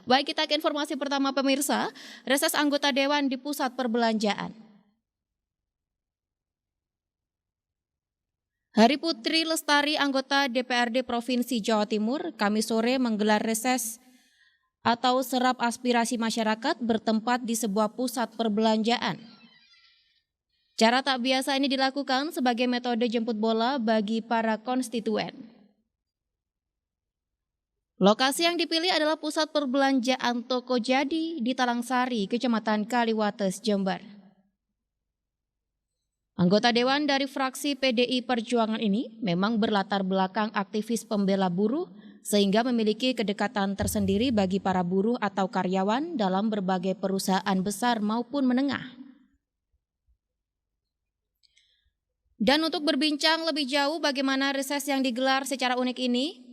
Baik, kita ke informasi pertama pemirsa, reses anggota Dewan di Pusat Perbelanjaan. Hari Putri Lestari, anggota DPRD Provinsi Jawa Timur, Kamis sore menggelar reses atau serap aspirasi masyarakat bertempat di sebuah pusat perbelanjaan. Cara tak biasa ini dilakukan sebagai metode jemput bola bagi para konstituen. Lokasi yang dipilih adalah pusat perbelanjaan Toko Jadi di Talangsari, Kecamatan Kaliwates, Jember. Anggota Dewan dari fraksi PDI Perjuangan ini memang berlatar belakang aktivis pembela buruh sehingga memiliki kedekatan tersendiri bagi para buruh atau karyawan dalam berbagai perusahaan besar maupun menengah. Dan untuk berbincang lebih jauh bagaimana reses yang digelar secara unik ini,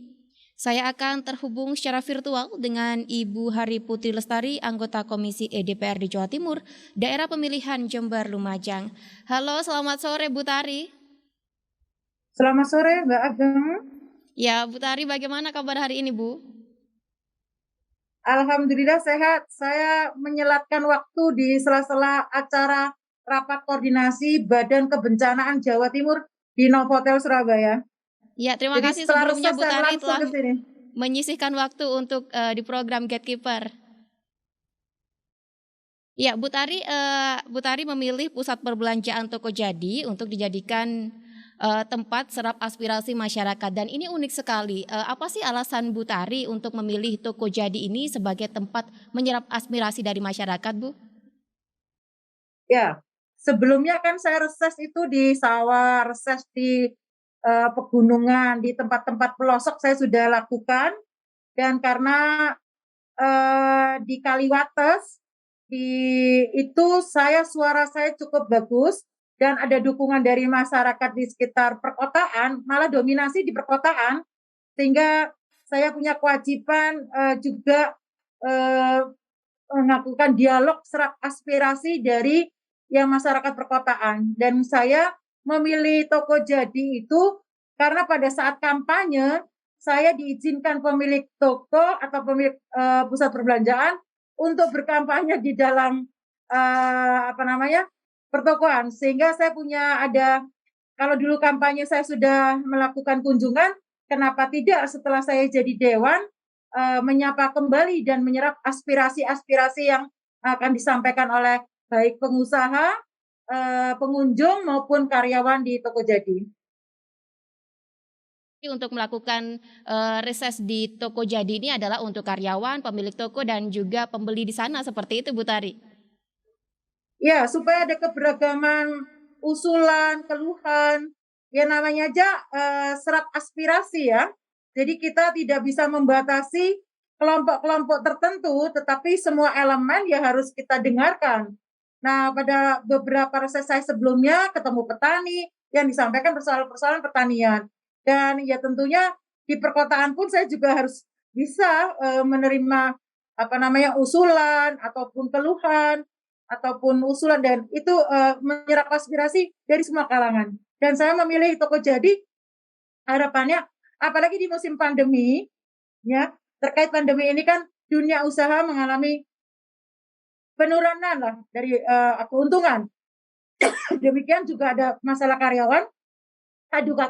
saya akan terhubung secara virtual dengan Ibu Hari Putri Lestari, anggota Komisi DPRD Jawa Timur, Daerah Pemilihan Jember Lumajang. Halo, selamat sore Bu Tari. Selamat sore Mbak Ageng. Ya, Bu Tari, bagaimana kabar hari ini, Bu? Alhamdulillah sehat. Saya menyelatkan waktu di sela-sela acara rapat koordinasi Badan Kebencanaan Jawa Timur di Novotel Surabaya. Ya, terima Jadi kasih setelah sebelumnya reses Bu saya Tari langsung telah ke sini. menyisihkan waktu untuk di program Gatekeeper. Ya, Bu Tari memilih pusat perbelanjaan Toko Jadi untuk dijadikan tempat serap aspirasi masyarakat, dan ini unik sekali. Apa sih alasan Bu Tari untuk memilih Toko Jadi ini sebagai tempat menyerap aspirasi dari masyarakat, Bu? Ya, sebelumnya kan saya reses itu di sawah, reses di pegunungan, di tempat-tempat pelosok saya sudah lakukan. Dan karena di Kaliwates itu suara saya cukup bagus dan ada dukungan dari masyarakat di sekitar perkotaan, malah dominasi di perkotaan, sehingga saya punya kewajiban juga melakukan dialog serap aspirasi dari yang masyarakat perkotaan. Dan saya memilih Toko Jadi itu karena pada saat kampanye saya diizinkan pemilik toko atau pemilik pusat perbelanjaan untuk berkampanye di dalam pertokoan, sehingga saya punya kalau dulu kampanye saya sudah melakukan kunjungan, kenapa tidak setelah saya jadi dewan menyapa kembali dan menyerap aspirasi-aspirasi yang akan disampaikan oleh baik pengusaha, pengunjung maupun karyawan di Toko Jadi. Untuk melakukan reses di Toko Jadi ini adalah untuk karyawan, pemilik toko, dan juga pembeli di sana, seperti itu Bu Tari? Ya, supaya ada keberagaman usulan, keluhan, ya namanya aja serap aspirasi ya. Jadi kita tidak bisa membatasi kelompok-kelompok tertentu, tetapi semua elemen ya harus kita dengarkan. Nah, pada beberapa reses saya sebelumnya ketemu petani yang disampaikan persoalan-persoalan pertanian. Dan ya tentunya di perkotaan pun saya juga harus bisa menerima usulan ataupun keluhan ataupun usulan, dan itu menyerap aspirasi dari semua kalangan. Dan saya memilih Toko Jadi harapannya, apalagi di musim pandemi ya, terkait pandemi ini kan dunia usaha mengalami penurunan lah dari keuntungan. Demikian juga ada masalah karyawan,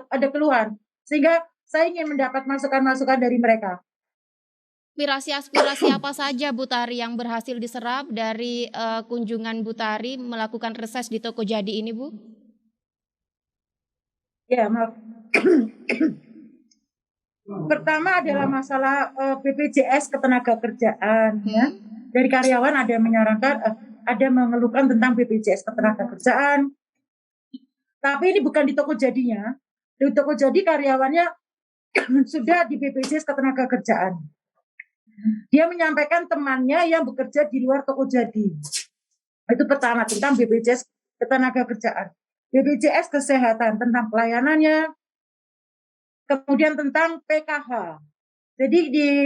ada keluhan, sehingga saya ingin mendapat masukan-masukan dari mereka. Aspirasi apa saja Bu Tari yang berhasil diserap dari kunjungan Bu Tari melakukan reses di Toko Jadi ini, Bu? Ya, maaf. Pertama adalah masalah BPJS ketenagakerjaan ya. Dari karyawan ada yang menyarankan, ada mengeluhkan tentang BPJS ketenagakerjaan. Tapi ini bukan di Toko Jadinya. Di Toko Jadi karyawannya sudah di BPJS ketenagakerjaan. Dia menyampaikan temannya yang bekerja di luar Toko Jadi. Itu pertama, tentang BPJS ketenagakerjaan. BPJS kesehatan tentang pelayanannya, kemudian tentang PKH. Jadi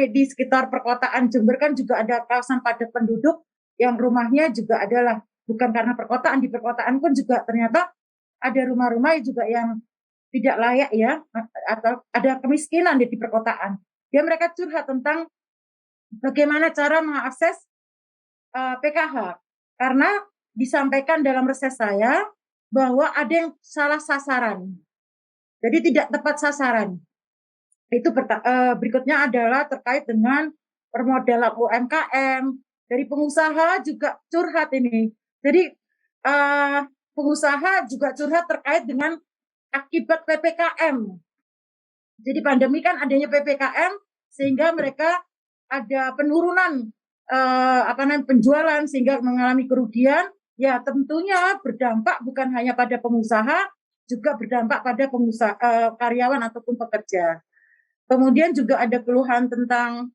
di sekitar perkotaan Jember kan juga ada kawasan padat penduduk yang rumahnya juga adalah bukan karena perkotaan, di perkotaan pun juga ternyata ada rumah-rumah juga yang tidak layak ya, atau ada kemiskinan di perkotaan. Dia mereka curhat tentang bagaimana cara mengakses PKH. Karena disampaikan dalam reses saya bahwa ada yang salah sasaran. Jadi tidak tepat sasaran. Itu berikutnya adalah terkait dengan permodalan UMKM. Dari pengusaha juga curhat ini. Jadi pengusaha juga curhat terkait dengan akibat PPKM. Jadi pandemi kan adanya PPKM sehingga mereka ada penurunan penjualan sehingga mengalami kerugian. Ya tentunya berdampak bukan hanya pada pengusaha, juga berdampak pada karyawan ataupun pekerja. Kemudian juga ada keluhan tentang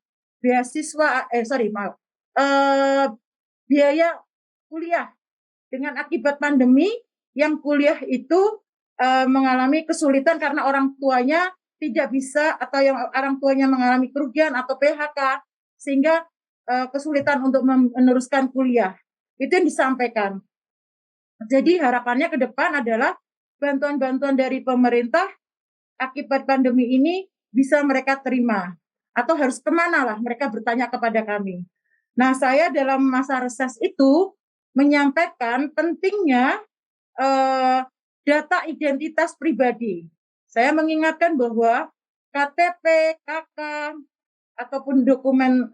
biaya kuliah dengan akibat pandemi, yang kuliah itu mengalami kesulitan karena orang tuanya tidak bisa, atau yang orang tuanya mengalami kerugian atau PHK, sehingga kesulitan untuk meneruskan kuliah. Itu yang disampaikan. Jadi harapannya ke depan adalah bantuan-bantuan dari pemerintah akibat pandemi ini bisa mereka terima. Atau harus kemana lah, mereka bertanya kepada kami. Nah, saya dalam masa reses itu menyampaikan pentingnya data identitas pribadi. Saya mengingatkan bahwa KTP, KK, ataupun dokumen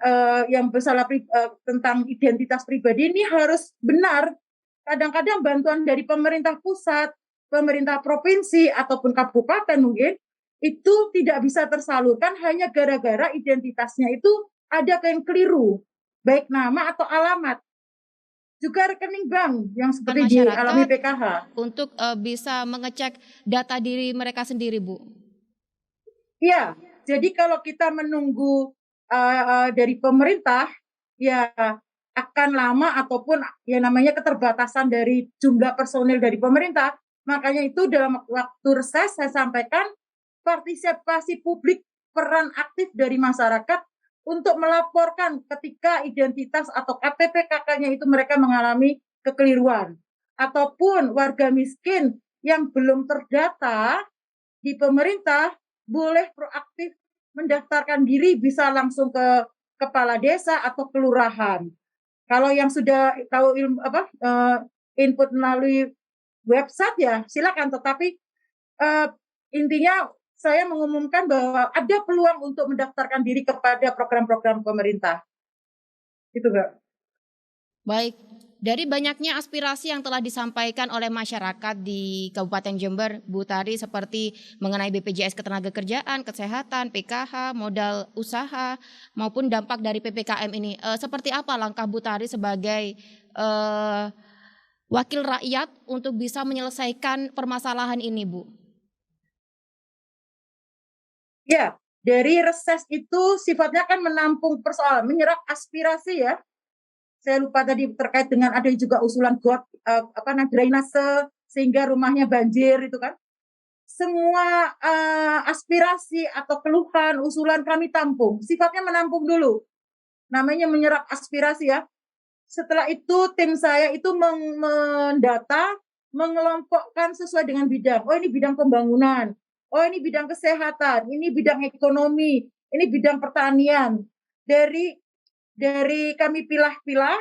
yang bersalah tentang identitas pribadi ini harus benar. Kadang-kadang bantuan dari pemerintah pusat, pemerintah provinsi, ataupun kabupaten mungkin, itu tidak bisa tersalurkan hanya gara-gara identitasnya itu ada yang keliru, baik nama atau alamat. Juga rekening bank yang seperti dialami Masyarakat PKH. untuk bisa mengecek data diri mereka sendiri, Bu. Iya, jadi kalau kita menunggu dari pemerintah, ya akan lama, ataupun ya namanya keterbatasan dari jumlah personil dari pemerintah. Makanya itu dalam waktu reses saya sampaikan partisipasi publik, peran aktif dari masyarakat untuk melaporkan ketika identitas atau KTP KK-nya itu mereka mengalami kekeliruan. Ataupun warga miskin yang belum terdata di pemerintah boleh proaktif mendaftarkan diri, bisa langsung ke kepala desa atau kelurahan. Kalau yang sudah tahu input melalui website ya silakan, tetapi intinya saya mengumumkan bahwa ada peluang untuk mendaftarkan diri kepada program-program pemerintah. Itu, Mbak. Baik, dari banyaknya aspirasi yang telah disampaikan oleh masyarakat di Kabupaten Jember, Bu Tari, seperti mengenai BPJS Ketenagakerjaan, Kesehatan, PKH, modal usaha, maupun dampak dari PPKM ini, seperti apa langkah Bu Tari sebagai wakil rakyat untuk bisa menyelesaikan permasalahan ini, Bu? Ya, dari reses itu sifatnya kan menampung persoalan, menyerap aspirasi ya. Saya lupa tadi terkait dengan ada juga usulan drainase sehingga rumahnya banjir itu kan. Semua aspirasi atau keluhan, usulan kami tampung. Sifatnya menampung dulu. Namanya menyerap aspirasi ya. Setelah itu tim saya itu mendata, mengelompokkan sesuai dengan bidang. Oh, ini bidang pembangunan. Oh, ini bidang kesehatan, ini bidang ekonomi, ini bidang pertanian. Dari kami pilah-pilah,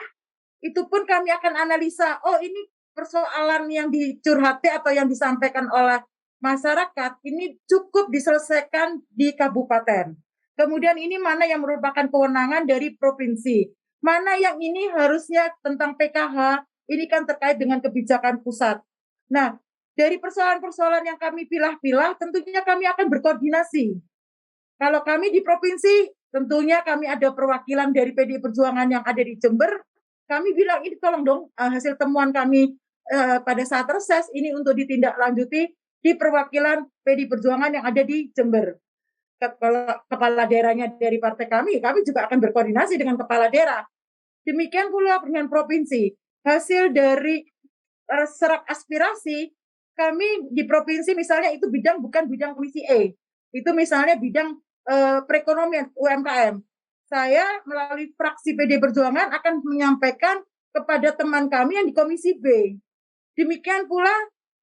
itu pun kami akan analisa. Oh, ini persoalan yang dicurhati atau yang disampaikan oleh masyarakat ini cukup diselesaikan di kabupaten. Kemudian ini mana yang merupakan kewenangan dari provinsi. Mana yang ini harusnya tentang PKH, ini kan terkait dengan kebijakan pusat. Nah, dari persoalan-persoalan yang kami pilah-pilah, tentunya kami akan berkoordinasi. Kalau kami di provinsi, tentunya kami ada perwakilan dari PDI Perjuangan yang ada di Jember. Kami bilang, ini tolong dong hasil temuan kami pada saat reses ini untuk ditindaklanjuti di perwakilan PDI Perjuangan yang ada di Jember. Kalau kepala daerahnya dari partai kami juga akan berkoordinasi dengan kepala daerah. Demikian pula dengan provinsi. Hasil dari serap aspirasi, kami di provinsi misalnya itu bukan bidang komisi E. Itu misalnya bidang perekonomian UMKM. Saya melalui fraksi PD Perjuangan akan menyampaikan kepada teman kami yang di komisi B. Demikian pula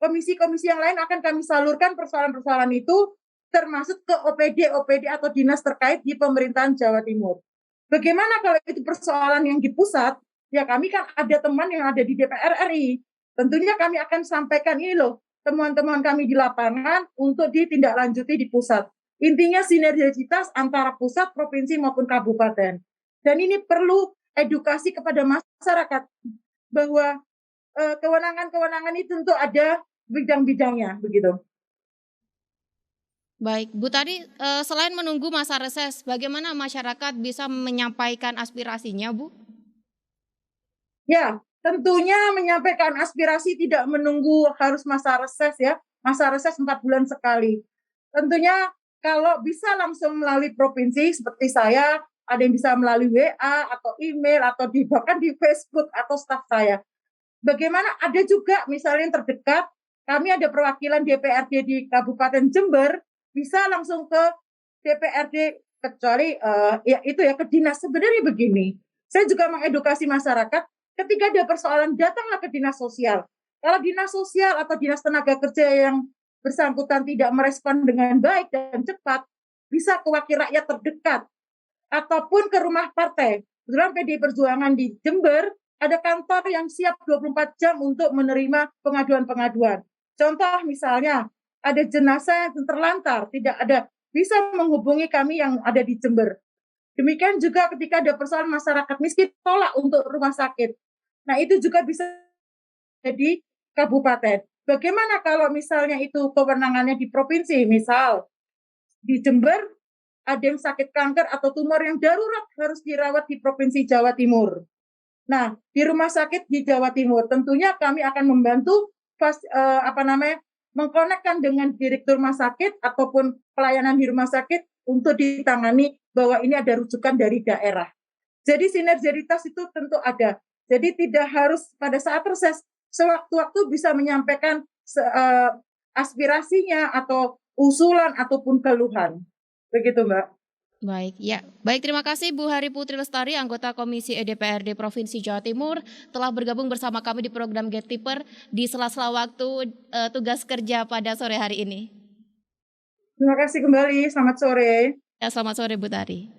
komisi-komisi yang lain akan kami salurkan persoalan-persoalan itu, termasuk ke OPD atau dinas terkait di pemerintahan Jawa Timur. Bagaimana kalau itu persoalan yang di pusat? Ya kami kan ada teman yang ada di DPR RI. Tentunya kami akan sampaikan ini loh, teman-teman kami di lapangan untuk ditindaklanjuti di pusat. Intinya sinergitas antara pusat, provinsi maupun kabupaten. Dan ini perlu edukasi kepada masyarakat bahwa kewenangan-kewenangan itu tentu ada bidang-bidangnya begitu. Baik, Bu Tari, selain menunggu masa reses, bagaimana masyarakat bisa menyampaikan aspirasinya, Bu? Ya, tentunya menyampaikan aspirasi tidak menunggu harus masa reses ya, masa reses 4 bulan sekali. Tentunya kalau bisa langsung melalui provinsi seperti saya, ada yang bisa melalui WA atau email atau bahkan di Facebook atau staf saya. Bagaimana ada juga misalnya yang terdekat, kami ada perwakilan DPRD di Kabupaten Jember, bisa langsung ke DPRD kecuali ya itu ya ke dinas. Sebenarnya begini, saya juga mengedukasi masyarakat ketika ada persoalan datanglah ke dinas sosial. Kalau dinas sosial atau dinas tenaga kerja yang bersangkutan tidak merespon dengan baik dan cepat, bisa ke wakil rakyat terdekat ataupun ke rumah partai. Kebetulan PDI Perjuangan di Jember ada kantor yang siap 24 jam untuk menerima pengaduan-pengaduan. Contoh misalnya, ada jenazah yang terlantar, tidak ada, bisa menghubungi kami yang ada di Jember. Demikian juga ketika ada persoalan masyarakat miskin, tolak untuk rumah sakit. Nah, itu juga bisa jadi kabupaten. Bagaimana kalau misalnya itu kewenangannya di provinsi, misal di Jember ada yang sakit kanker atau tumor yang darurat harus dirawat di Provinsi Jawa Timur. Nah, di rumah sakit di Jawa Timur tentunya kami akan membantu mengkonekkan dengan direktur rumah sakit ataupun pelayanan di rumah sakit untuk ditangani bahwa ini ada rujukan dari daerah. Jadi sinergitas itu tentu ada. Jadi tidak harus pada saat reses, sewaktu-waktu bisa menyampaikan aspirasinya atau usulan ataupun keluhan. Begitu, Mbak. Baik, ya. Baik, terima kasih Bu Hari Putri Lestari, anggota Komisi DPRD Provinsi Jawa Timur, telah bergabung bersama kami di program Gatekeeper di sela-sela waktu tugas kerja pada sore hari ini. Terima kasih kembali, selamat sore. Ya, selamat sore Bu Tari.